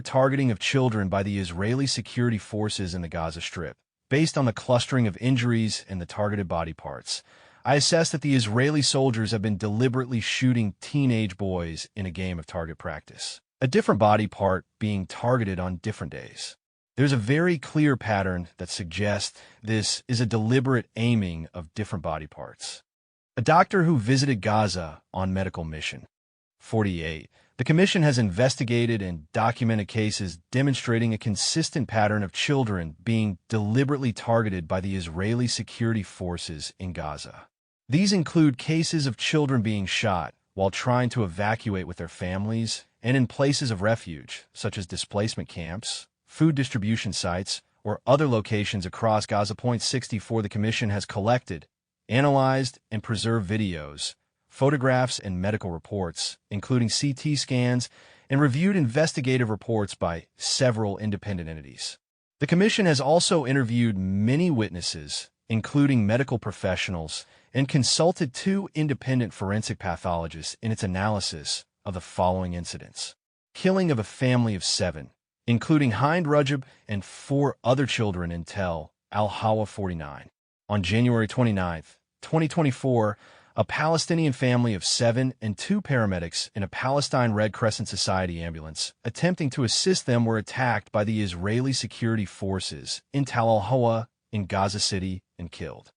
targeting of children by the Israeli security forces in the Gaza Strip. Based on the clustering of injuries and the targeted body parts, I assess that the Israeli soldiers have been deliberately shooting teenage boys in a game of target practice, a different body part being targeted on different days. There's a very clear pattern that suggests this is a deliberate aiming of different body parts. A doctor who visited Gaza on medical mission. 48. The Commission has investigated and documented cases demonstrating a consistent pattern of children being deliberately targeted by the Israeli security forces in Gaza. These include cases of children being shot while trying to evacuate with their families and in places of refuge, such as displacement camps, food distribution sites, or other locations across Gaza. 64. The Commission has collected, analyzed, and preserved videos, photographs, and medical reports, including CT scans, and reviewed investigative reports by several independent entities. The Commission has also interviewed many witnesses, including medical professionals, and consulted 2 independent forensic pathologists in its analysis of the following incidents. Killing of a family of 7, including Hind Rajab and 4 other children in Tel Al-Hawa 49. On January 29, 2024, a Palestinian family of 7 and 2 paramedics in a Palestine Red Crescent Society ambulance attempting to assist them were attacked by the Israeli security forces in Tel Al-Hawa in Gaza City and killed.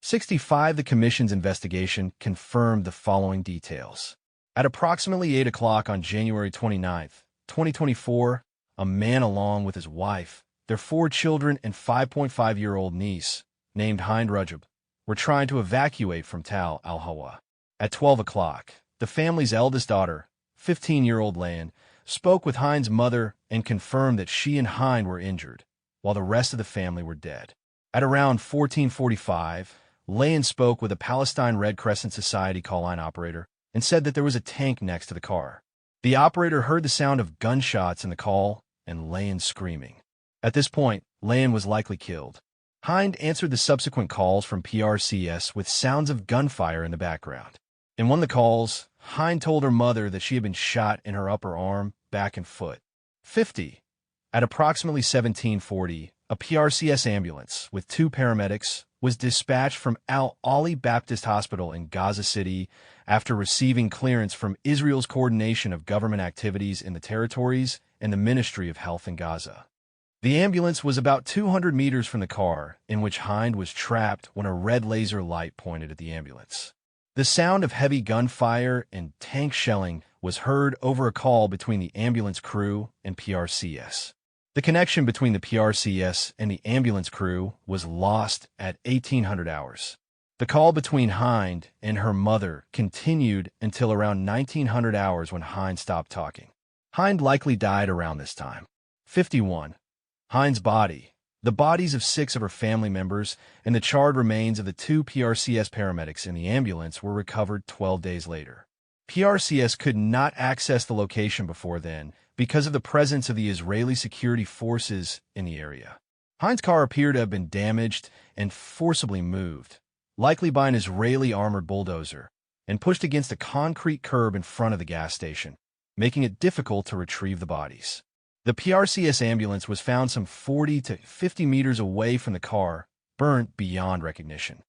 65. The Commission's investigation confirmed the following details. At approximately 8 o'clock on January 29, 2024, a man along with his wife, their 4 children, and 5.5-year-old niece, named Hind Rajab, were trying to evacuate from Tal al-Hawa. At 12 o'clock, the family's eldest daughter, 15-year-old Layan, spoke with Hind's mother and confirmed that she and Hind were injured, while the rest of the family were dead. At around 14:45, Layan spoke with a Palestine Red Crescent Society call line operator and said that there was a tank next to the car. The operator heard the sound of gunshots in the call and Layan screaming. At this point, Layan was likely killed. Hind answered the subsequent calls from PRCS with sounds of gunfire in the background. In one of the calls, Hind told her mother that she had been shot in her upper arm, back, and foot. 50. At approximately 17:40, a PRCS ambulance with 2 paramedics was dispatched from Al-Ali Baptist Hospital in Gaza City after receiving clearance from Israel's Coordination of Government Activities in the Territories and the Ministry of Health in Gaza. The ambulance was about 200 meters from the car in which Hind was trapped when a red laser light pointed at the ambulance. The sound of heavy gunfire and tank shelling was heard over a call between the ambulance crew and PRCS. The connection between the PRCS and the ambulance crew was lost at 1800 hours. The call between Hind and her mother continued until around 1900 hours when Hind stopped talking. Hind likely died around this time. 51. Hind's body. The bodies of 6 of her family members and the charred remains of the 2 PRCS paramedics in the ambulance were recovered 12 days later. PRCS could not access the location before then because of the presence of the Israeli security forces in the area. Hind's car appeared to have been damaged and forcibly moved, likely by an Israeli armored bulldozer, and pushed against a concrete curb in front of the gas station, making it difficult to retrieve the bodies. The PRCS ambulance was found some 40 to 50 meters away from the car, burnt beyond recognition.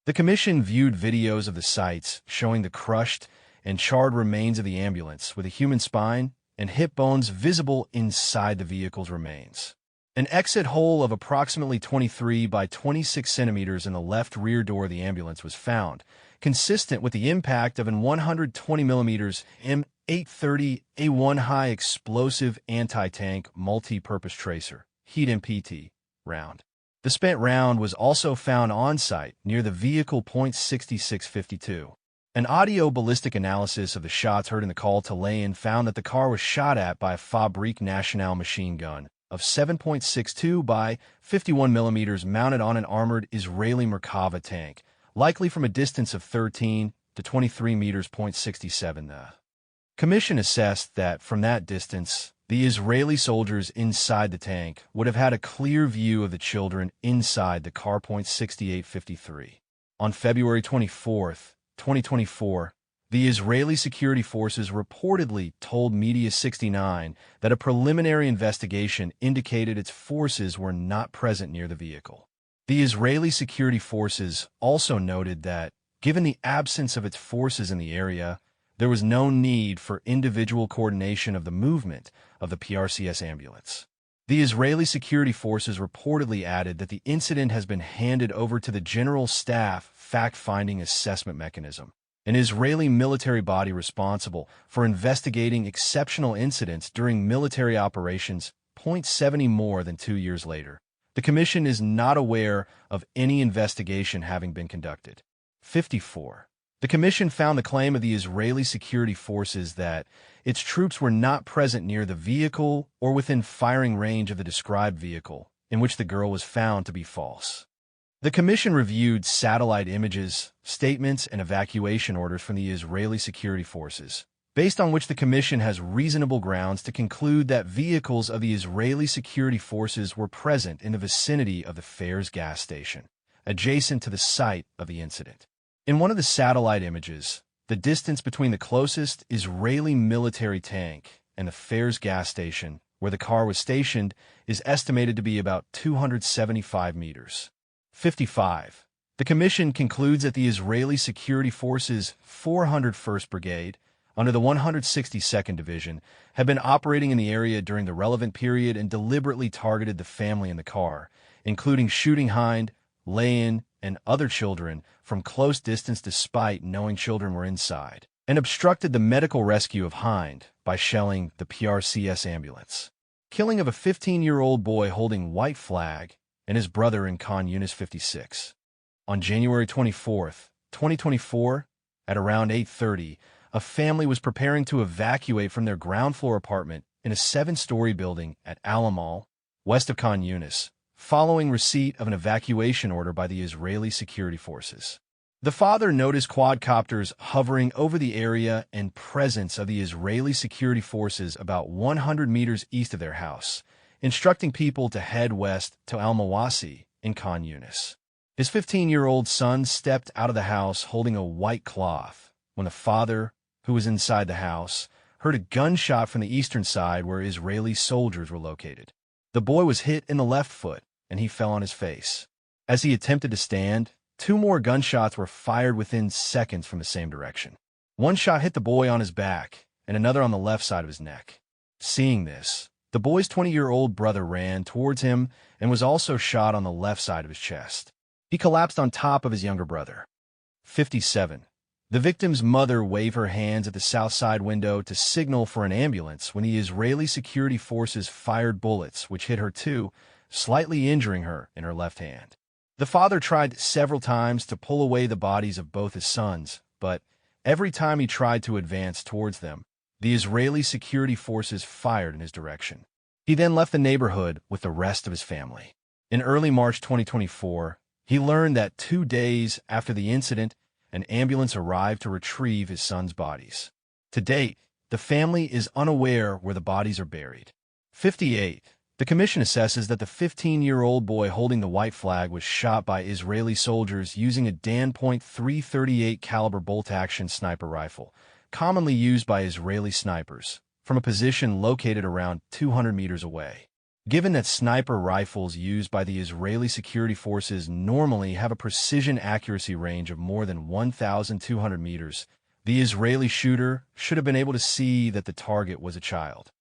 The Commission viewed videos of the sites showing the crushed and charred remains of the ambulance with a human spine and hip bones visible inside the vehicle's remains. An exit hole of approximately 23 by 26 centimeters in the left rear door of the ambulance was found, consistent with the impact of an 120 millimeters M830A1 high explosive anti-tank multi-purpose tracer, heat MPT, round. The spent round was also found on site near the vehicle. .6652. An audio ballistic analysis of the shots heard in the call to Layan found that the car was shot at by a Fabrique Nationale machine gun of 7.62 by 51 millimeters mounted on an armored Israeli Merkava tank, likely from a distance of 13 to 23 meters. .67. The Commission assessed that from that distance, the Israeli soldiers inside the tank would have had a clear view of the children inside the car. .6853. On February 24, 2024, The Israeli security forces reportedly told Media 69 that a preliminary investigation indicated its forces were not present near the vehicle. The Israeli security forces also noted that, given the absence of its forces in the area, there was no need for individual coordination of the movement of the PRCS ambulance. The Israeli security forces reportedly added that the incident has been handed over to the General Staff Fact-Finding Assessment Mechanism, an Israeli military body responsible for investigating exceptional incidents during military operations 70 more than 2 years later. The Commission is not aware of any investigation having been conducted. 54. The Commission found the claim of the Israeli security forces that its troops were not present near the vehicle or within firing range of the described vehicle in which the girl was found to be false. The Commission reviewed satellite images, statements, and evacuation orders from the Israeli security forces, based on which the Commission has reasonable grounds to conclude that vehicles of the Israeli security forces were present in the vicinity of the Fairs gas station, adjacent to the site of the incident. In one of the satellite images, the distance between the closest Israeli military tank and the Fairs gas station, where the car was stationed, is estimated to be about 275 meters. 55. The Commission concludes that the Israeli Security Forces 401st Brigade, under the 162nd Division, have been operating in the area during the relevant period and deliberately targeted the family in the car, including shooting Hind, Layan, and other children from close distance despite knowing children were inside, and obstructed the medical rescue of Hind by shelling the PRCS ambulance. Killing of a 15-year-old boy holding white flag and his brother in Khan Yunis 56. On January 24, 2024, at around 8:30, a family was preparing to evacuate from their ground floor apartment in a 7-story building at Alamal, west of Khan Yunis, following receipt of an evacuation order by the Israeli security forces. The father noticed quadcopters hovering over the area and presence of the Israeli security forces about 100 meters east of their house, instructing people to head west to Al-Mawasi in Khan Yunis. His 15-year-old son stepped out of the house holding a white cloth when the father, who was inside the house, heard a gunshot from the eastern side where Israeli soldiers were located. The boy was hit in the left foot, and he fell on his face. As he attempted to stand, 2 more gunshots were fired within seconds from the same direction. One shot hit the boy on his back, and another on the left side of his neck. Seeing this, the boy's 20-year-old brother ran towards him and was also shot on the left side of his chest. He collapsed on top of his younger brother. 57. The victim's mother waved her hands at the south side window to signal for an ambulance when the Israeli security forces fired bullets which hit her too, slightly injuring her in her left hand. The father tried several times to pull away the bodies of both his sons, but every time he tried to advance towards them, the Israeli security forces fired in his direction. He then left the neighborhood with the rest of his family. In early March 2024, he learned that 2 days after the incident, an ambulance arrived to retrieve his son's bodies. To date, the family is unaware where the bodies are buried. 58. The Commission assesses that the 15-year-old boy holding the white flag was shot by Israeli soldiers using a Dan .338 caliber bolt-action sniper rifle, commonly used by Israeli snipers, from a position located around 200 meters away. Given that sniper rifles used by the Israeli security forces normally have a precision accuracy range of more than 1,200 meters, the Israeli shooter should have been able to see that the target was a child,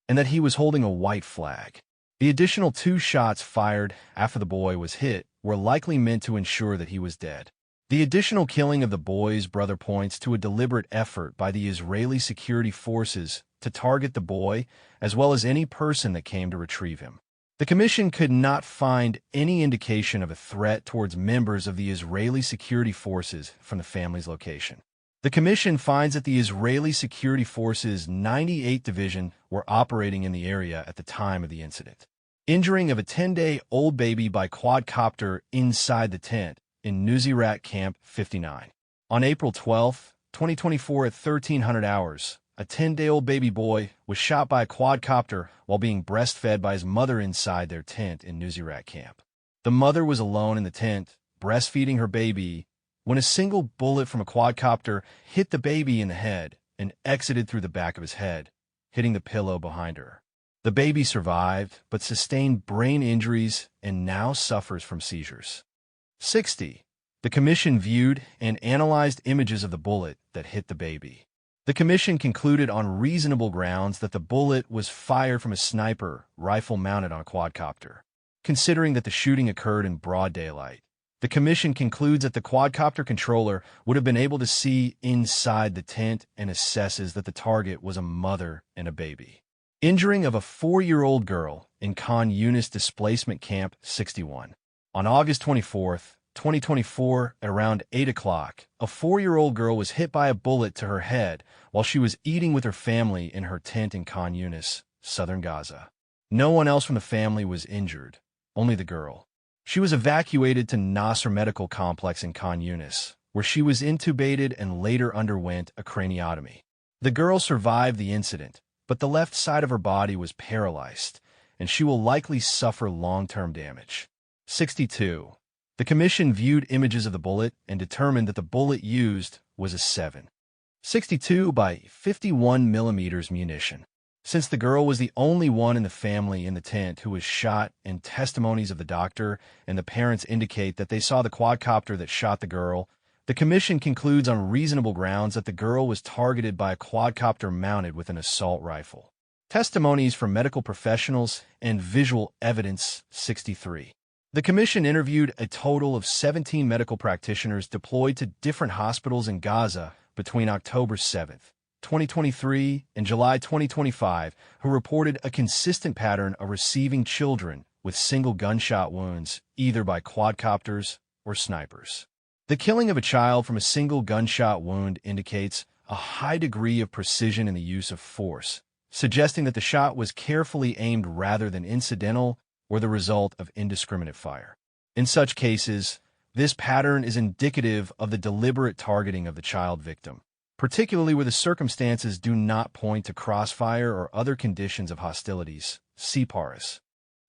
and that he was holding a white flag. The additional 2 shots fired after the boy was hit were likely meant to ensure that he was dead. The additional killing of the boy's brother points to a deliberate effort by the Israeli security forces to target the boy, as well as any person that came to retrieve him. The Commission could not find any indication of a threat towards members of the Israeli security forces from the family's location. The Commission finds that the Israeli Security Forces 98th Division were operating in the area at the time of the incident. Injuring of a 10-day-old baby by quadcopter inside the tent in Nuzirat Camp 59. On April 12, 2024 at 1300 hours, a 10-day-old baby boy was shot by a quadcopter while being breastfed by his mother inside their tent in Nuzirat Camp. The mother was alone in the tent, breastfeeding her baby, when a single bullet from a quadcopter hit the baby in the head and exited through the back of his head, hitting the pillow behind her. The baby survived, but sustained brain injuries and now suffers from seizures. 60. The commission viewed and analyzed images of the bullet that hit the baby. The commission concluded on reasonable grounds that the bullet was fired from a sniper rifle mounted on a quadcopter. Considering that the shooting occurred in broad daylight, the commission concludes that the quadcopter controller would have been able to see inside the tent and assesses that the target was a mother and a baby. Injuring of a 4-year-old girl in Khan Yunis displacement camp 61. On August 24, 2024, at around 8 o'clock, a 4-year-old girl was hit by a bullet to her head while she was eating with her family in her tent in Khan Yunis, southern Gaza. No one else from the family was injured, only the girl. She was evacuated to Nasser Medical Complex in Khan Yunis, where she was intubated and later underwent a craniotomy. The girl survived the incident, but the left side of her body was paralyzed, and she will likely suffer long-term damage. 62. The commission viewed images of the bullet and determined that the bullet used was a 7.62 by 51 millimeters munition. Since the girl was the only one in the family in the tent who was shot, and testimonies of the doctor and the parents indicate that they saw the quadcopter that shot the girl, the commission concludes on reasonable grounds that the girl was targeted by a quadcopter mounted with an assault rifle. Testimonies from medical professionals and visual evidence 63. The commission interviewed a total of 17 medical practitioners deployed to different hospitals in Gaza between October 7, 2023 and July 2025, who reported a consistent pattern of receiving children with single gunshot wounds, either by quadcopters or snipers. The killing of a child from a single gunshot wound indicates a high degree of precision in the use of force, suggesting that the shot was carefully aimed rather than incidental or the result of indiscriminate fire. In such cases, this pattern is indicative of the deliberate targeting of the child victim, particularly where the circumstances do not point to crossfire or other conditions of hostilities. See Paris.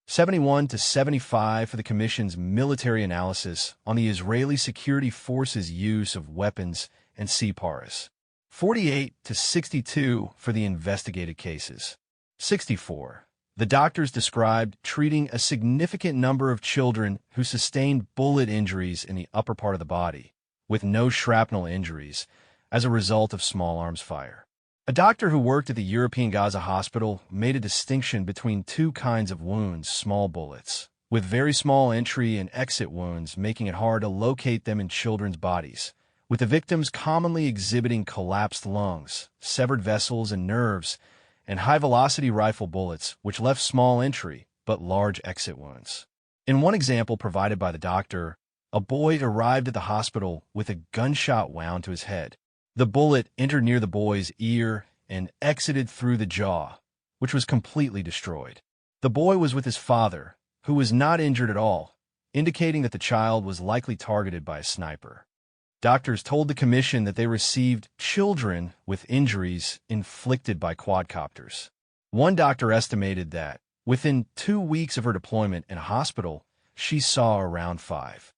71 to 75 for the Commission's military analysis on the Israeli Security Forces' use of weapons, and see Paris. 48 to 62 for the investigated cases. 64. The doctors described treating a significant number of children who sustained bullet injuries in the upper part of the body, with no shrapnel injuries, as a result of small arms fire. A doctor who worked at the European Gaza Hospital made a distinction between two kinds of wounds: small bullets, with very small entry and exit wounds, making it hard to locate them in children's bodies, with the victims commonly exhibiting collapsed lungs, severed vessels and nerves, and high-velocity rifle bullets, which left small entry but large exit wounds. In one example provided by the doctor, a boy arrived at the hospital with a gunshot wound to his head. The bullet entered near the boy's ear and exited through the jaw, which was completely destroyed. The boy was with his father, who was not injured at all, indicating that the child was likely targeted by a sniper. Doctors told the commission that they received children with injuries inflicted by quadcopters. One doctor estimated that, within 2 weeks of her deployment in a hospital, she saw around 5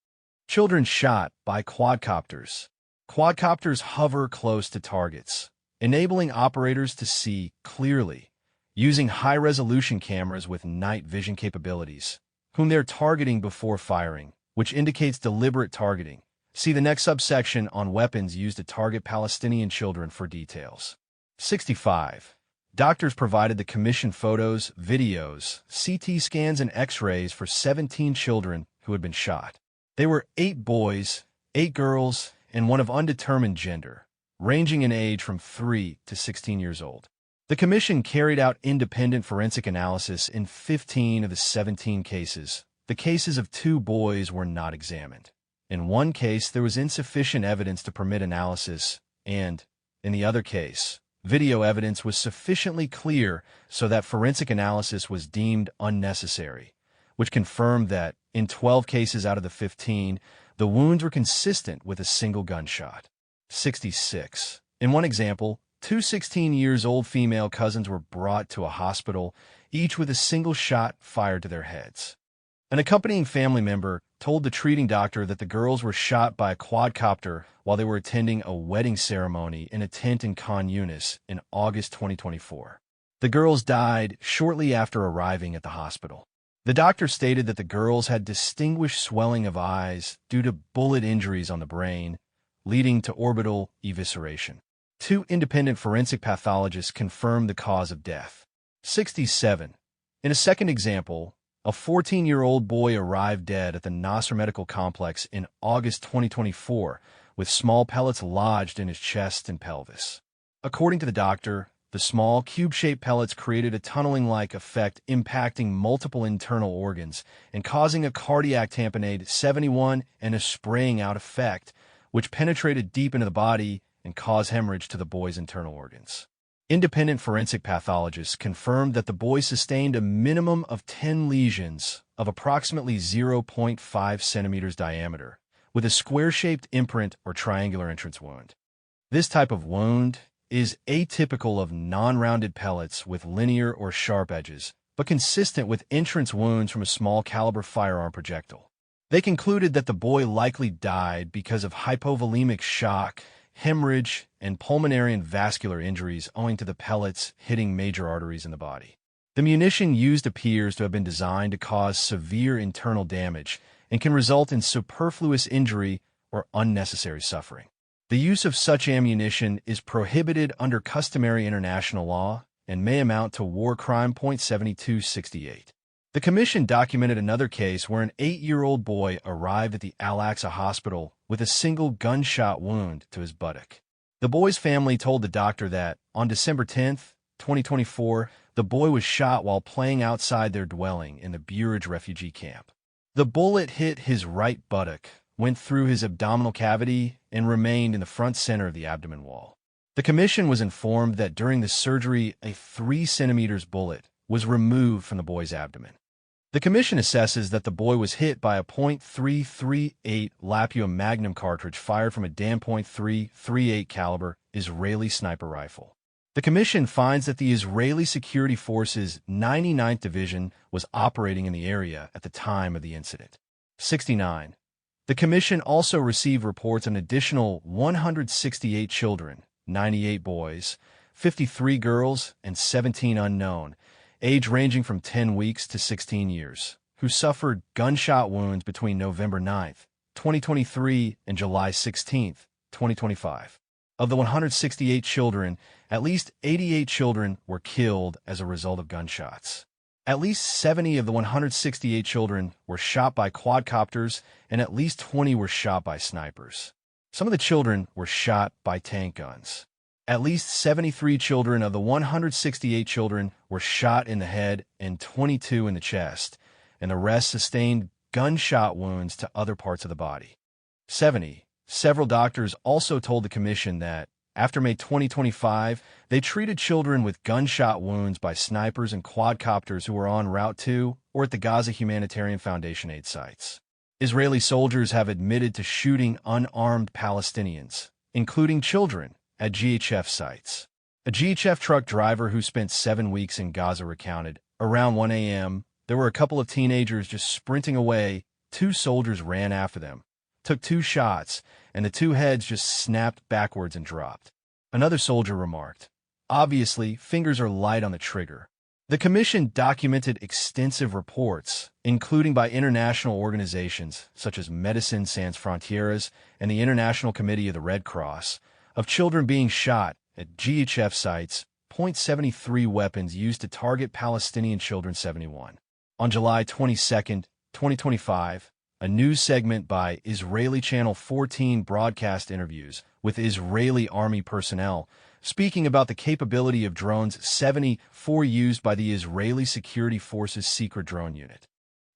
children shot by quadcopters. Quadcopters hover close to targets, enabling operators to see clearly, using high-resolution cameras with night vision capabilities, whom they're targeting before firing, which indicates deliberate targeting. See the next subsection on weapons used to target Palestinian children for details. 65. Doctors provided the commission photos, videos, CT scans, and X-rays for 17 children who had been shot. They were 8 boys, 8 girls, and one of undetermined gender, ranging in age from 3 to 16 years old. The commission carried out independent forensic analysis in 15 of the 17 cases. The cases of 2 boys were not examined. In one case, there was insufficient evidence to permit analysis, and, in the other case, video evidence was sufficiently clear so that forensic analysis was deemed unnecessary, which confirmed that, in 12 cases out of the 15, the wounds were consistent with a single gunshot. 66. In one example, 2 16-year-old female cousins were brought to a hospital, each with a single shot fired to their heads. An accompanying family member told the treating doctor that the girls were shot by a quadcopter while they were attending a wedding ceremony in a tent in Khan Yunis in August 2024. The girls died shortly after arriving at the hospital. The doctor stated that the girls had distinguished swelling of eyes due to bullet injuries on the brain, leading to orbital evisceration. 2 independent forensic pathologists confirmed the cause of death. 67. In a second example, a 14-year-old boy arrived dead at the Nasser Medical Complex in August 2024 with small pellets lodged in his chest and pelvis. According to the doctor, the small, cube-shaped pellets created a tunneling-like effect impacting multiple internal organs and causing a cardiac tamponade 71 and a spraying-out effect, which penetrated deep into the body and caused hemorrhage to the boy's internal organs. Independent forensic pathologists confirmed that the boy sustained a minimum of 10 lesions of approximately 0.5 centimeters diameter, with a square-shaped imprint or triangular entrance wound. This type of wound is atypical of non-rounded pellets with linear or sharp edges, but consistent with entrance wounds from a small-caliber firearm projectile. They concluded that the boy likely died because of hypovolemic shock, hemorrhage, and pulmonary and vascular injuries owing to the pellets hitting major arteries in the body. The munition used appears to have been designed to cause severe internal damage and can result in superfluous injury or unnecessary suffering. The use of such ammunition is prohibited under customary international law and may amount to war crime. 7268. The Commission documented another case where an 8-year-old boy arrived at the Al-Aqsa hospital with a single gunshot wound to his buttock. The boy's family told the doctor that, on December 10, 2024, the boy was shot while playing outside their dwelling in the Burj refugee camp. The bullet hit his right buttock, went through his abdominal cavity, and remained in the front center of the abdomen wall. The Commission was informed that during the surgery, a 3 centimeters bullet was removed from the boy's abdomen. The Commission assesses that the boy was hit by a .338 Lapua Magnum cartridge fired from a .338 caliber Israeli sniper rifle. The Commission finds that the Israeli Security Forces 99th Division was operating in the area at the time of the incident. 69. The Commission also received reports on an additional 168 children, 98 boys, 53 girls, and 17 unknown, age ranging from 10 weeks to 16 years, who suffered gunshot wounds between November 9, 2023 and July 16, 2025. Of the 168 children, at least 88 children were killed as a result of gunshots. At least 70 of the 168 children were shot by quadcopters, and at least 20 were shot by snipers. Some of the children were shot by tank guns. At least 73 children of the 168 children were shot in the head and 22 in the chest, and the rest sustained gunshot wounds to other parts of the body. 70. Several doctors also told the Commission that, after May 2025, they treated children with gunshot wounds by snipers and quadcopters who were en route to or at the Gaza Humanitarian Foundation aid sites. Israeli soldiers have admitted to shooting unarmed Palestinians, including children, at GHF sites. A GHF truck driver who spent 7 weeks in Gaza recounted, around 1 a.m., there were a couple of teenagers just sprinting away. 2 soldiers ran after them, took 2 shots, and the 2 heads just snapped backwards and dropped. Another soldier remarked, "Obviously, fingers are light on the trigger." The Commission documented extensive reports, including by international organizations such as Médecins Sans Frontières and the International Committee of the Red Cross, of children being shot at GHF sites. .73 weapons used to target Palestinian children. 71. On July 22, 2025, a news segment by Israeli Channel 14 broadcast interviews with Israeli army personnel, speaking about the capability of drones 74 used by the Israeli Security Forces secret drone unit.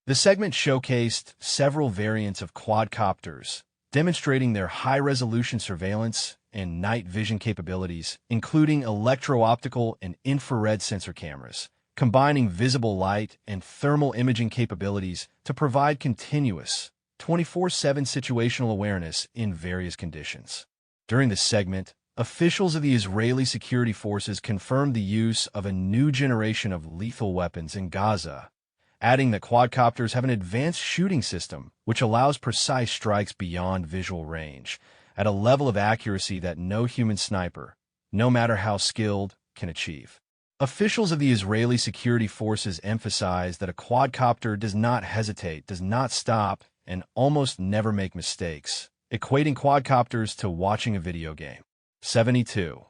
The segment showcased several variants of quadcopters, demonstrating their high-resolution surveillance and night vision capabilities, including electro-optical and infrared sensor cameras, combining visible light and thermal imaging capabilities to provide continuous, 24/7 situational awareness in various conditions. During this segment, officials of the Israeli Security Forces confirmed the use of a new generation of lethal weapons in Gaza, adding that quadcopters have an advanced shooting system which allows precise strikes beyond visual range, at a level of accuracy that no human sniper, no matter how skilled, can achieve. Officials of the Israeli security forces emphasize that a quadcopter does not hesitate, does not stop, and almost never make mistakes, equating quadcopters to watching a video game. 72.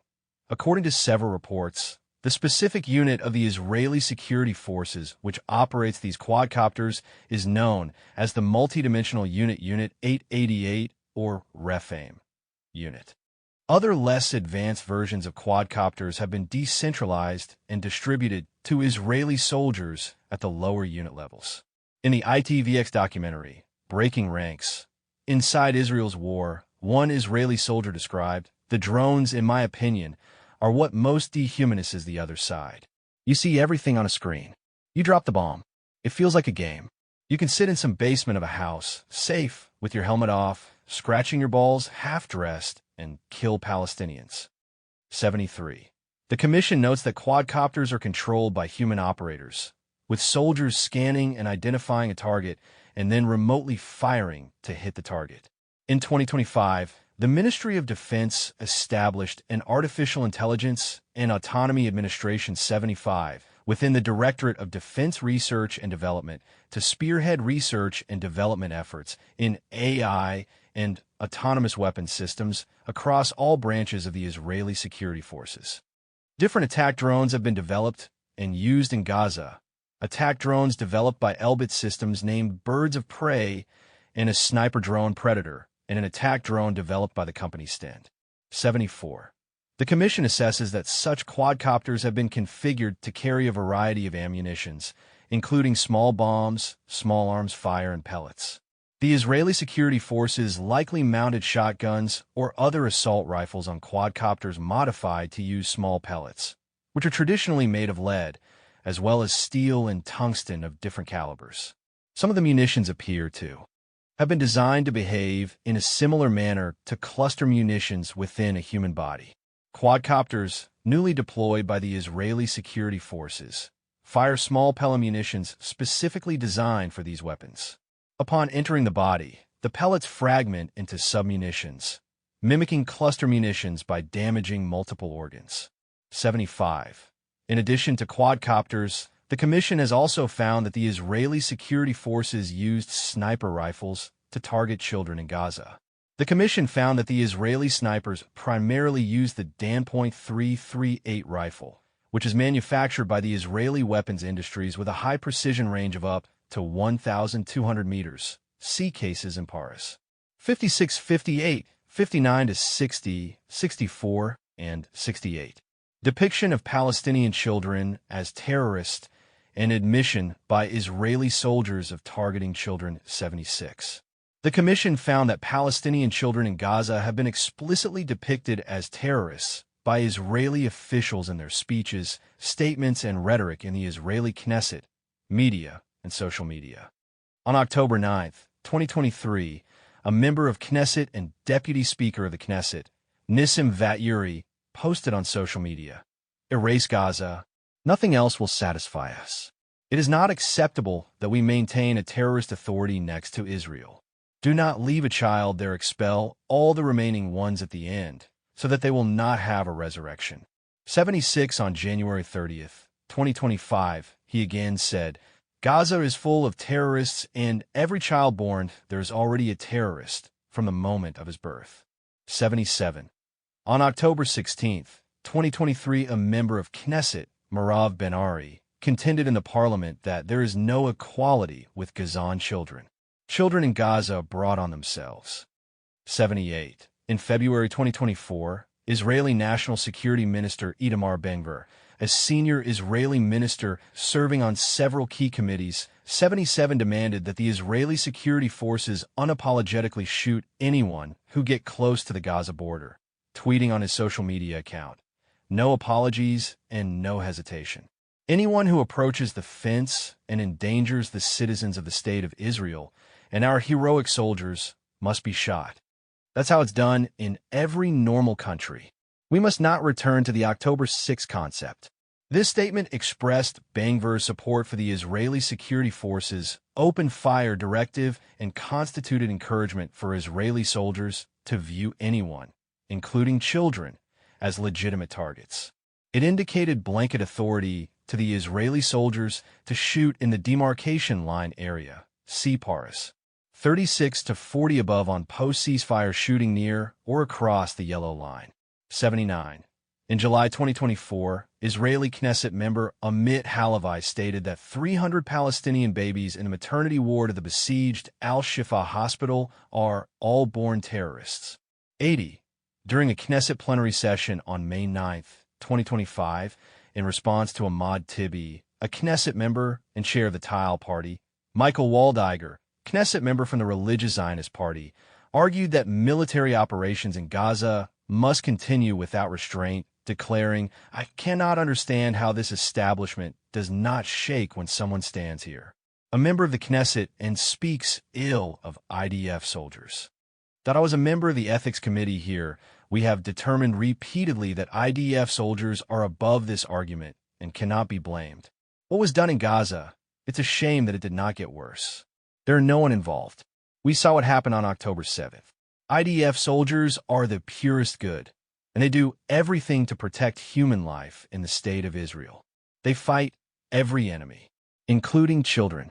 According to several reports, the specific unit of the Israeli security forces which operates these quadcopters is known as the Multidimensional Unit 888 or REFAIM unit. Other less advanced versions of quadcopters have been decentralized and distributed to Israeli soldiers at the lower unit levels. In the ITVX documentary, Breaking Ranks, Inside Israel's War, one Israeli soldier described, "The drones, in my opinion, are what most dehumanizes the other side. You see everything on a screen. You drop the bomb. It feels like a game. You can sit in some basement of a house, safe, with your helmet off, scratching your balls, half-dressed, and kill Palestinians." 73. The Commission notes that quadcopters are controlled by human operators, with soldiers scanning and identifying a target and then remotely firing to hit the target. In 2025, the Ministry of Defense established an Artificial Intelligence and Autonomy Administration 75 within the Directorate of Defense Research and Development to spearhead research and development efforts in AI and autonomous weapon systems across all branches of the Israeli security forces. Different attack drones have been developed and used in Gaza. Attack drones developed by Elbit Systems named Birds of Prey, and a sniper drone Predator, and an attack drone developed by the company Stand. 74. The Commission assesses that such quadcopters have been configured to carry a variety of ammunitions, including small bombs, small arms fire, and pellets. The Israeli security forces likely mounted shotguns or other assault rifles on quadcopters modified to use small pellets, which are traditionally made of lead, as well as steel and tungsten of different calibers. Some of the munitions appear to have been designed to behave in a similar manner to cluster munitions within a human body. Quadcopters, newly deployed by the Israeli security forces, fire small pellet munitions specifically designed for these weapons. Upon entering the body, the pellets fragment into submunitions, mimicking cluster munitions by damaging multiple organs. 75. In addition to quadcopters, the Commission has also found that the Israeli security forces used sniper rifles to target children in Gaza. The Commission found that the Israeli snipers primarily used the Dan.338 .338 rifle, which is manufactured by the Israeli weapons industries with a high precision range of up to 1,200 meters. See cases in Paris. 56, 58, 59 to 60, 64, and 68. Depiction of Palestinian children as terrorists and admission by Israeli soldiers of targeting children. 76. The Commission found that Palestinian children in Gaza have been explicitly depicted as terrorists by Israeli officials in their speeches, statements, and rhetoric in the Israeli Knesset, media, and social media. On October 9, 2023, a member of Knesset and Deputy Speaker of the Knesset, Nissim Vat-Yuri, posted on social media, "Erase Gaza. Nothing else will satisfy us. It is not acceptable that we maintain a terrorist authority next to Israel. Do not leave a child there, expel all the remaining ones at the end, so that they will not have a resurrection." 76. On January 30th, 2025, he again said, "Gaza is full of terrorists, and every child born there is already a terrorist from the moment of his birth." 77. On October 16th, 2023, a member of Knesset, Merav Ben-Ari, contended in the parliament that there is no equality with Gazan children. Children in Gaza brought on themselves. 78. In February 2024, Israeli National Security Minister Itamar Ben-Gvir, a senior Israeli minister serving on several key committees, 77 demanded that the Israeli security forces unapologetically shoot anyone who get close to the Gaza border, tweeting on his social media account, "No apologies and no hesitation. Anyone who approaches the fence and endangers the citizens of the State of Israel and our heroic soldiers must be shot." That's how it's done in every normal country. We must not return to the October 6 concept. This statement expressed Bangvir's support for the Israeli security forces' open fire directive and constituted encouragement for Israeli soldiers to view anyone, including children, as legitimate targets. It indicated blanket authority to the Israeli soldiers to shoot in the demarcation line area, CPARS, 36 to 40 above on post-ceasefire shooting near or across the yellow line. 79. In July 2024, Israeli Knesset member Amit Halavi stated that 300 Palestinian babies in the maternity ward of the besieged Al-Shifa hospital are all born terrorists. 80. During a Knesset plenary session on May 9, 2025, in response to Ahmad Tibi, a Knesset member and chair of the Tile Party, Michael Waldeiger, Knesset member from the Religious Zionist Party, argued that military operations in Gaza must continue without restraint, declaring, "I cannot understand how this establishment does not shake when someone stands here." A member of the Knesset and speaks ill of IDF soldiers. That I was a member of the ethics committee here, we have determined repeatedly that IDF soldiers are above this argument and cannot be blamed. What was done in Gaza, it's a shame that it did not get worse. There are no one involved. We saw what happened on October 7th. IDF soldiers are the purest good, and they do everything to protect human life in the state of Israel. They fight every enemy, including children.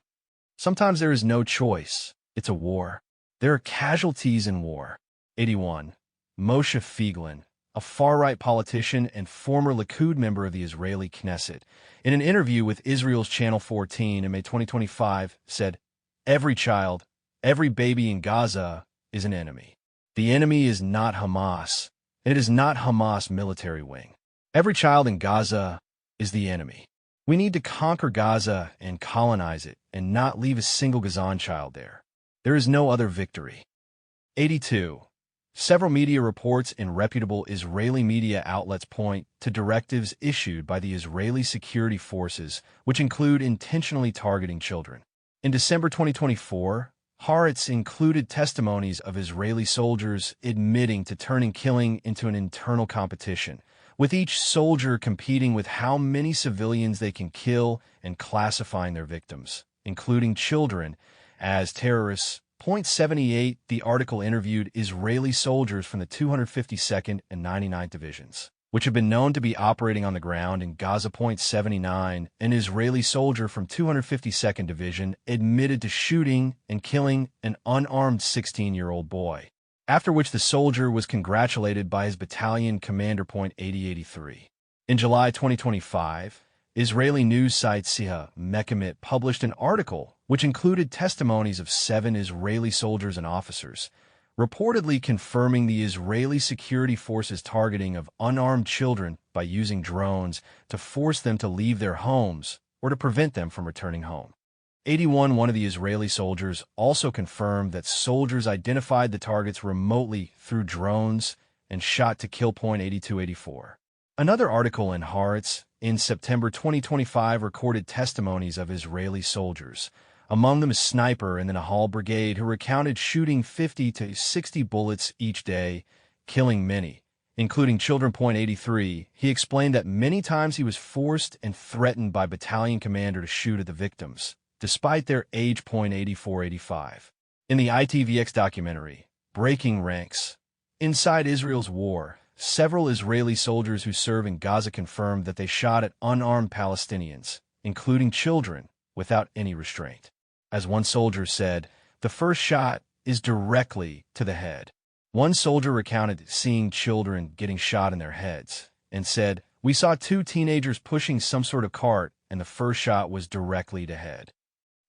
Sometimes there is no choice. It's a war. There are casualties in war. 81. Moshe Feiglin, a far-right politician and former Likud member of the Israeli Knesset, in an interview with Israel's Channel 14 in May 2025, said, "Every child, every baby in Gaza is an enemy. The enemy is not Hamas, and it is not Hamas military wing. Every child in Gaza is the enemy. We need to conquer Gaza and colonize it and not leave a single Gazan child there. There is no other victory." 82. Several media reports in reputable Israeli media outlets point to directives issued by the Israeli security forces, which include intentionally targeting children. In December 2024, Haaretz included testimonies of Israeli soldiers admitting to turning killing into an internal competition, with each soldier competing with how many civilians they can kill and classifying their victims, including children, as terrorists. Point 78, the article interviewed Israeli soldiers from the 252nd and 99th Divisions, which have been known to be operating on the ground in Gaza. Point 79, an Israeli soldier from 252nd Division admitted to shooting and killing an unarmed 16-year-old boy, after which the soldier was congratulated by his battalion commander. Point 8083. In July 2025, Israeli news site Siha Mekimit published an article which included testimonies of 7 Israeli soldiers and officers, reportedly confirming the Israeli security forces' targeting of unarmed children by using drones to force them to leave their homes or to prevent them from returning home. 81. One of the Israeli soldiers also confirmed that soldiers identified the targets remotely through drones and shot to kill. Point 8284. Another article in Haaretz in September 2025 recorded testimonies of Israeli soldiers, among them a sniper in the Nahal Brigade who recounted shooting 50 to 60 bullets each day, killing many, including children. Point 83, he explained that many times he was forced and threatened by battalion commander to shoot at the victims, despite their age. Point 8485. In the ITVX documentary, Breaking Ranks, Inside Israel's War, several Israeli soldiers who serve in Gaza confirmed that they shot at unarmed Palestinians, including children, without any restraint. As one soldier said, the first shot is directly to the head. One soldier recounted seeing children getting shot in their heads and said, "We saw 2 teenagers pushing some sort of cart and the first shot was directly to head."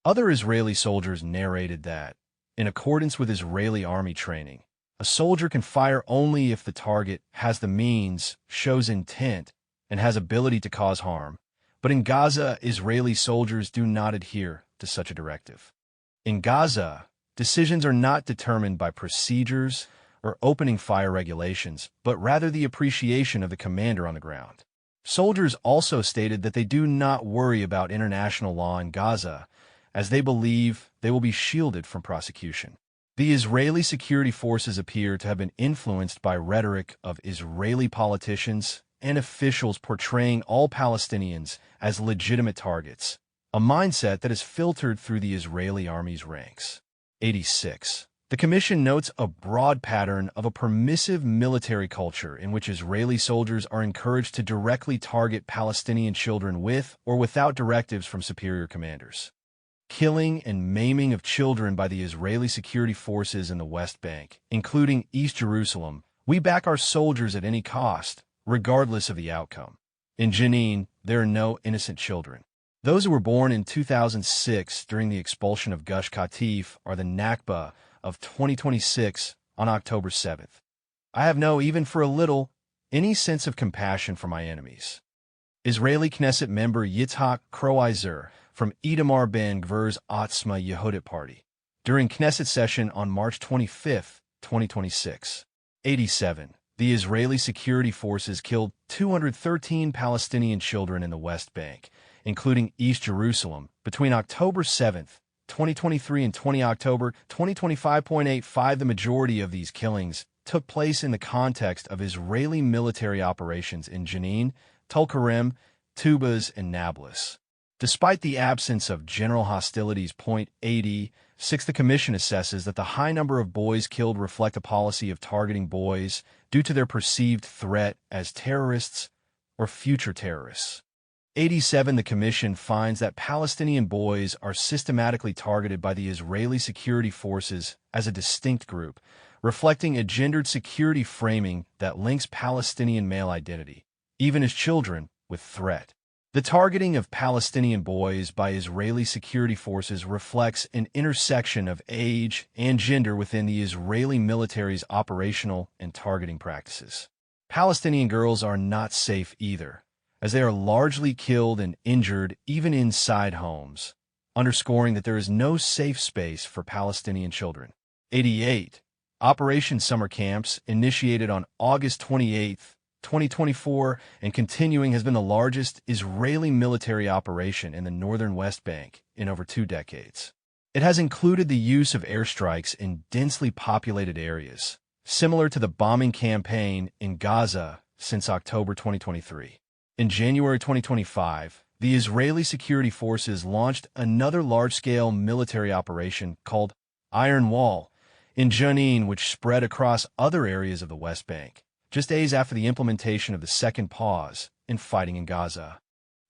Other Israeli soldiers narrated that, in accordance with Israeli army training, a soldier can fire only if the target has the means, shows intent, and has ability to cause harm. But in Gaza, Israeli soldiers do not adhere to such a directive. In Gaza, decisions are not determined by procedures or opening fire regulations, but rather the appreciation of the commander on the ground. Soldiers also stated that they do not worry about international law in Gaza, as they believe they will be shielded from prosecution. The Israeli security forces appear to have been influenced by rhetoric of Israeli politicians and officials portraying all Palestinians as legitimate targets, a mindset that is filtered through the Israeli army's ranks. 86. The Commission notes a broad pattern of a permissive military culture in which Israeli soldiers are encouraged to directly target Palestinian children with or without directives from superior commanders. Killing and maiming of children by the Israeli security forces in the West Bank, including East Jerusalem. We back our soldiers at any cost, regardless of the outcome. In Jenin, there are no innocent children. Those who were born in 2006 during the expulsion of Gush Katif are the Nakba of 2026 on October 7th. I have no, even for a little, any sense of compassion for my enemies. Israeli Knesset member Yitzhak Kroizer from Itamar Ben Gvir's Otzma Yehudit Party, during Knesset session on March 25, 2026. 87. The Israeli security forces killed 213 Palestinian children in the West Bank, including East Jerusalem, between October 7, 2023 and 20 October 2025.85. The majority of these killings took place in the context of Israeli military operations in Jenin, Tulkarem, Tubas, and Nablus. Despite the absence of general hostilities. 86. The Commission assesses that the high number of boys killed reflect a policy of targeting boys due to their perceived threat as terrorists or future terrorists. 87. The Commission finds that Palestinian boys are systematically targeted by the Israeli security forces as a distinct group, reflecting a gendered security framing that links Palestinian male identity, even as children, with threat. The targeting of Palestinian boys by Israeli security forces reflects an intersection of age and gender within the Israeli military's operational and targeting practices. Palestinian girls are not safe either, as they are largely killed and injured even inside homes, underscoring that there is no safe space for Palestinian children. 88. Operation Summer Camps, initiated on August 28, 2024, and continuing, has been the largest Israeli military operation in the northern West Bank in over 2 decades. It has included the use of airstrikes in densely populated areas, similar to the bombing campaign in Gaza since October 2023. In January 2025, the Israeli security forces launched another large-scale military operation called Iron Wall in Jenin, which spread across other areas of the West Bank, just days after the implementation of the second pause in fighting in Gaza.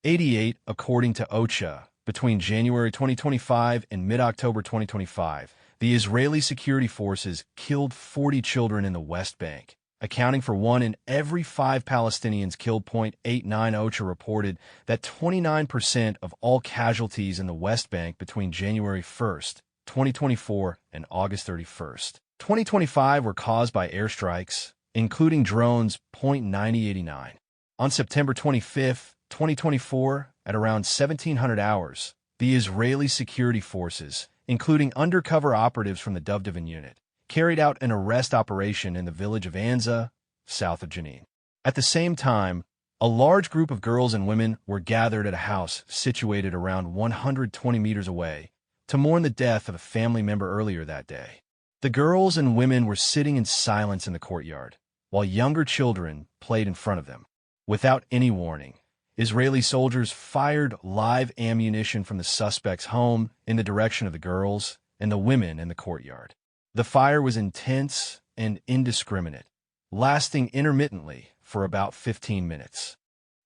88. According to OCHA, between January 2025 and mid-October 2025, the Israeli security forces killed 40 children in the West Bank, accounting for 1 in every 5 Palestinians killed. 89. OCHA reported that 29% of all casualties in the West Bank between January 1, 2024 and August 31, 2025 were caused by airstrikes, including drones. 9089. On September 25, 2024, at around 1700 hours, the Israeli security forces, including undercover operatives from the Duvdevin unit, carried out an arrest operation in the village of Anza, south of Jenin. At the same time, a large group of girls and women were gathered at a house situated around 120 meters away to mourn the death of a family member earlier that day. The girls and women were sitting in silence in the courtyard, while younger children played in front of them. Without any warning, Israeli soldiers fired live ammunition from the suspect's home in the direction of the girls and the women in the courtyard. The fire was intense and indiscriminate, lasting intermittently for about 15 minutes.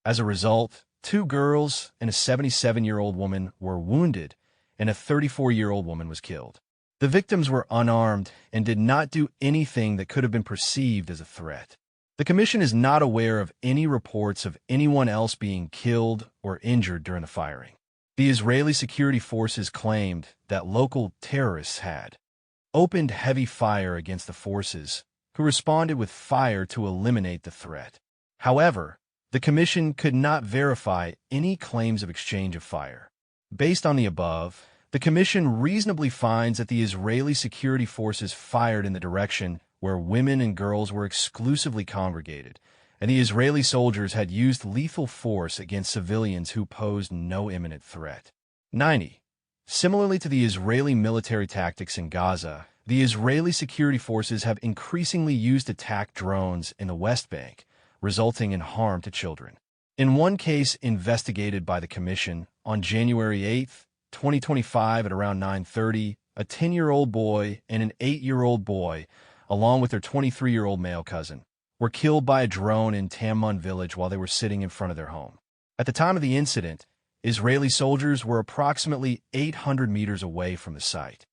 As a result, 2 girls and a 77-year-old woman were wounded, and a 34-year-old woman was killed. The victims were unarmed and did not do anything that could have been perceived as a threat. The Commission is not aware of any reports of anyone else being killed or injured during the firing. The Israeli security forces claimed that local terrorists had opened heavy fire against the forces, who responded with fire to eliminate the threat. However, the Commission could not verify any claims of exchange of fire. Based on the above, the Commission reasonably finds that the Israeli security forces fired in the direction where women and girls were exclusively congregated, and the Israeli soldiers had used lethal force against civilians who posed no imminent threat. 90. Similarly to the Israeli military tactics in Gaza, the Israeli security forces have increasingly used attack drones in the West Bank, resulting in harm to children. In one case investigated by the Commission, on January 8, 2025 at around 9:30, a 10-year-old boy and an 8-year-old boy, along with their 23-year-old male cousin, were killed by a drone in Tammun village while they were sitting in front of their home. At the time of the incident, Israeli soldiers were approximately 800 meters away from the site.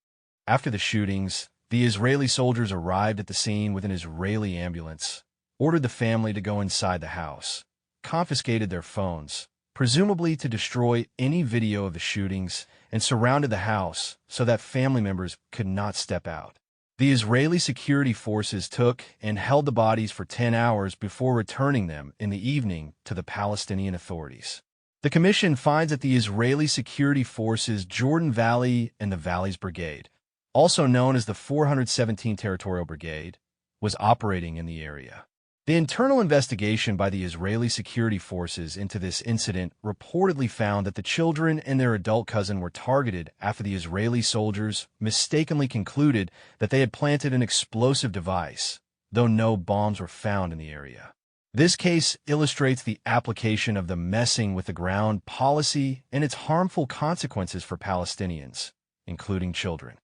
After the shootings, the Israeli soldiers arrived at the scene with an Israeli ambulance, ordered the family to go inside the house, confiscated their phones, presumably to destroy any video of the shootings, and surrounded the house so that family members could not step out. The Israeli security forces took and held the bodies for 10 hours before returning them in the evening to the Palestinian authorities. The Commission finds that the Israeli security forces Jordan Valley and the Valleys Brigade, also known as the 417 Territorial Brigade, was operating in the area. The internal investigation by the Israeli security forces into this incident reportedly found that the children and their adult cousin were targeted after the Israeli soldiers mistakenly concluded that they had planted an explosive device, though no bombs were found in the area. This case illustrates the application of the messing with the ground policy and its harmful consequences for Palestinians, including children.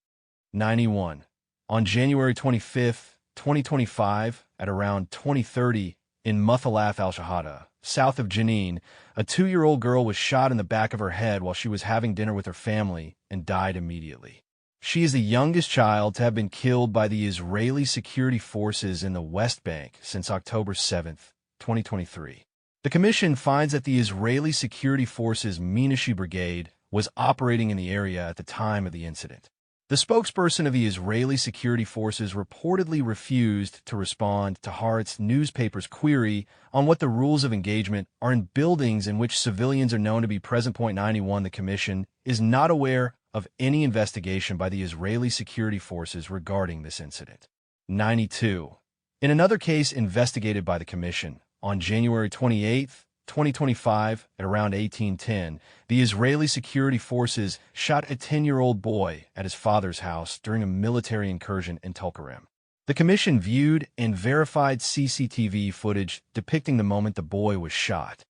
91. On January 25, 2025, at around 20:30 in Muthalaf al-Shahada, south of Jenin, a 2-year-old girl was shot in the back of her head while she was having dinner with her family and died immediately. She is the youngest child to have been killed by the Israeli security forces in the West Bank since October 7, 2023. The Commission finds that the Israeli security forces Minashi Brigade was operating in the area at the time of the incident. The spokesperson of the Israeli security forces reportedly refused to respond to Haaretz newspaper's query on what the rules of engagement are in buildings in which civilians are known to be present. 91. The Commission is not aware of any investigation by the Israeli security forces regarding this incident. 92. In another case investigated by the Commission, on January 28, 2025, at around 18:10, the Israeli security forces shot a 10-year-old boy at his father's house during a military incursion in Tulkarem. The Commission viewed and verified CCTV footage depicting the moment the boy was shot.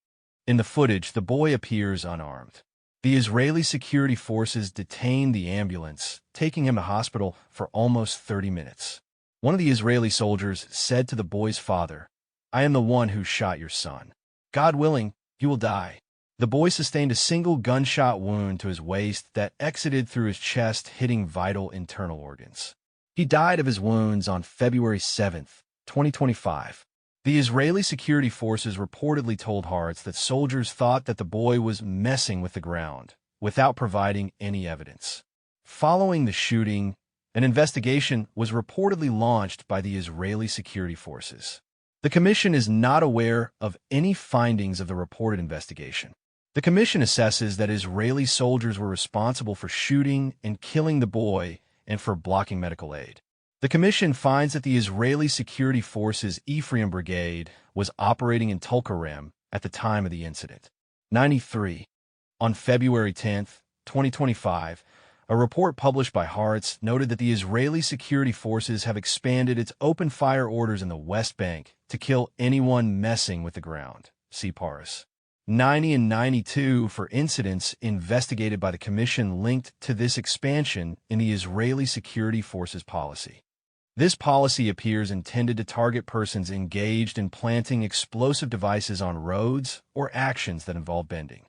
In the footage, the boy appears unarmed. The Israeli security forces detained the ambulance, taking him to hospital for almost 30 minutes. One of the Israeli soldiers said to the boy's father, "I am the one who shot your son. God willing, you will die." The boy sustained a single gunshot wound to his waist that exited through his chest, hitting vital internal organs. He died of his wounds on February 7, 2025. The Israeli security forces reportedly told Haaretz that soldiers thought that the boy was messing with the ground, without providing any evidence. Following the shooting, an investigation was reportedly launched by the Israeli security forces. The Commission is not aware of any findings of the reported investigation. The Commission assesses that Israeli soldiers were responsible for shooting and killing the boy and for blocking medical aid. The Commission finds that the Israeli security forces Ephraim Brigade was operating in Tulkarem at the time of the incident. 93. On February 10, 2025, a report published by Haaretz noted that the Israeli security forces have expanded its open fire orders in the West Bank to kill anyone messing with the ground. See Paris. 90 and 92 for incidents investigated by the Commission linked to this expansion in the Israeli security forces policy. This policy appears intended to target persons engaged in planting explosive devices on roads or actions that involve bending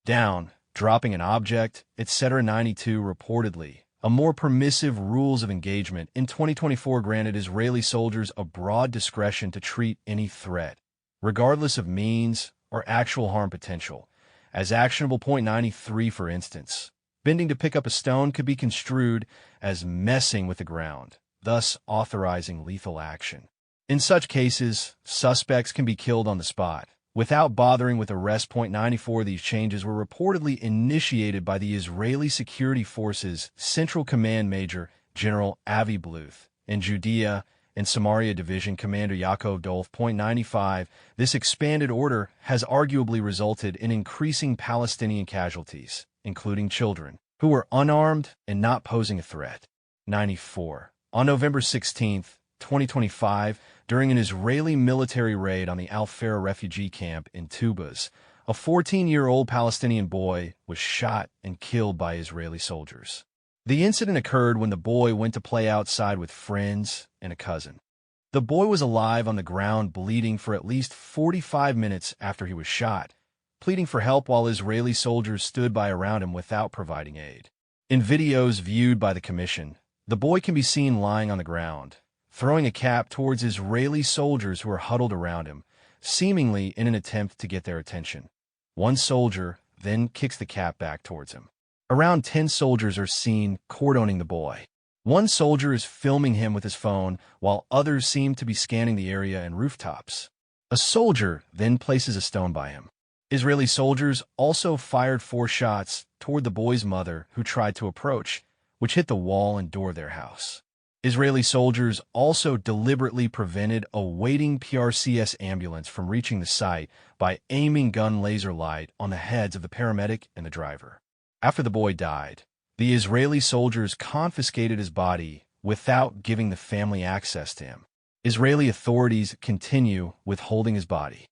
down, dropping an object, etc. 92 reportedly, a more permissive rules of engagement in 2024 granted Israeli soldiers a broad discretion to treat any threat, regardless of means or actual harm potential, as actionable. 93 for instance, bending to pick up a stone could be construed as messing with the ground, thus authorizing lethal action. In such cases, suspects can be killed on the spot, without bothering with arrest. 94 These changes were reportedly initiated by the Israeli Security Forces Central Command Major General Avi Bluth and Judea and Samaria Division Commander Yaakov Dolf. 95 This expanded order has arguably resulted in increasing Palestinian casualties, including children, who were unarmed and not posing a threat. 94 On November 16, 2025, during an Israeli military raid on the Al-Farah refugee camp in Tubas, a 14-year-old Palestinian boy was shot and killed by Israeli soldiers. The incident occurred when the boy went to play outside with friends and a cousin. The boy was alive on the ground, bleeding for at least 45 minutes after he was shot, pleading for help while Israeli soldiers stood by around him without providing aid. In videos viewed by the commission, the boy can be seen lying on the ground, throwing a cap towards Israeli soldiers who are huddled around him, seemingly in an attempt to get their attention. One soldier then kicks the cap back towards him. Around 10 soldiers are seen cordoning the boy. One soldier is filming him with his phone, while others seem to be scanning the area and rooftops. A soldier then places a stone by him. Israeli soldiers also fired 4 shots toward the boy's mother, who tried to approach, which hit the wall and door of their house. Israeli soldiers also deliberately prevented a waiting PRCS ambulance from reaching the site by aiming gun laser light on the heads of the paramedic and the driver. After the boy died, the Israeli soldiers confiscated his body without giving the family access to him. Israeli authorities continue withholding his body.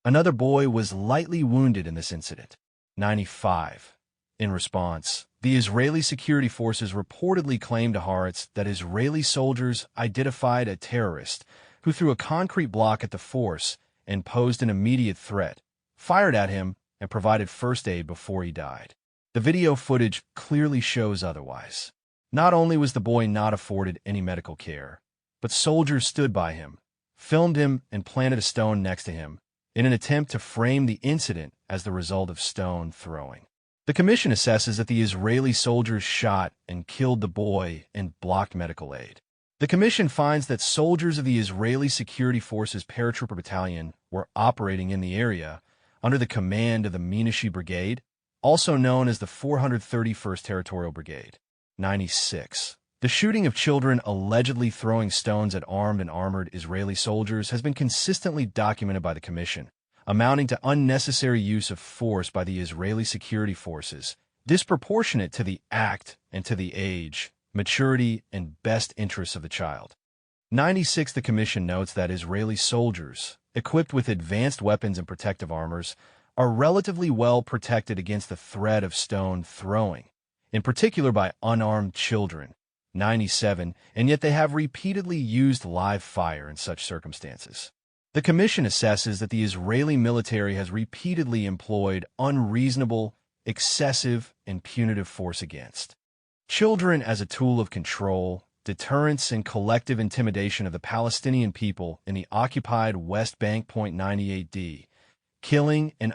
Another boy was lightly wounded in this incident. 95. In response, the Israeli security forces reportedly claimed to Haaretz that Israeli soldiers identified a terrorist who threw a concrete block at the force and posed an immediate threat, fired at him, and provided first aid before he died. The video footage clearly shows otherwise. Not only was the boy not afforded any medical care, but soldiers stood by him, filmed him, and planted a stone next to him in an attempt to frame the incident as the result of stone throwing. The commission assesses that the Israeli soldiers shot and killed the boy and blocked medical aid. The commission finds that soldiers of the Israeli Security Forces Paratrooper Battalion were operating in the area under the command of the Minashi Brigade, also known as the 431st Territorial Brigade. 96. The shooting of children allegedly throwing stones at armed and armored Israeli soldiers has been consistently documented by the commission, amounting to unnecessary use of force by the Israeli security forces, disproportionate to the act and to the age, maturity, and best interests of the child. 96. The commission notes that Israeli soldiers, equipped with advanced weapons and protective armors, are relatively well protected against the threat of stone throwing, in particular by unarmed children. 97. And yet they have repeatedly used live fire in such circumstances. The commission assesses that the Israeli military has repeatedly employed unreasonable, excessive, and punitive force against children as a tool of control, deterrence, and collective intimidation of the Palestinian people in the occupied West Bank. 98d. Killing and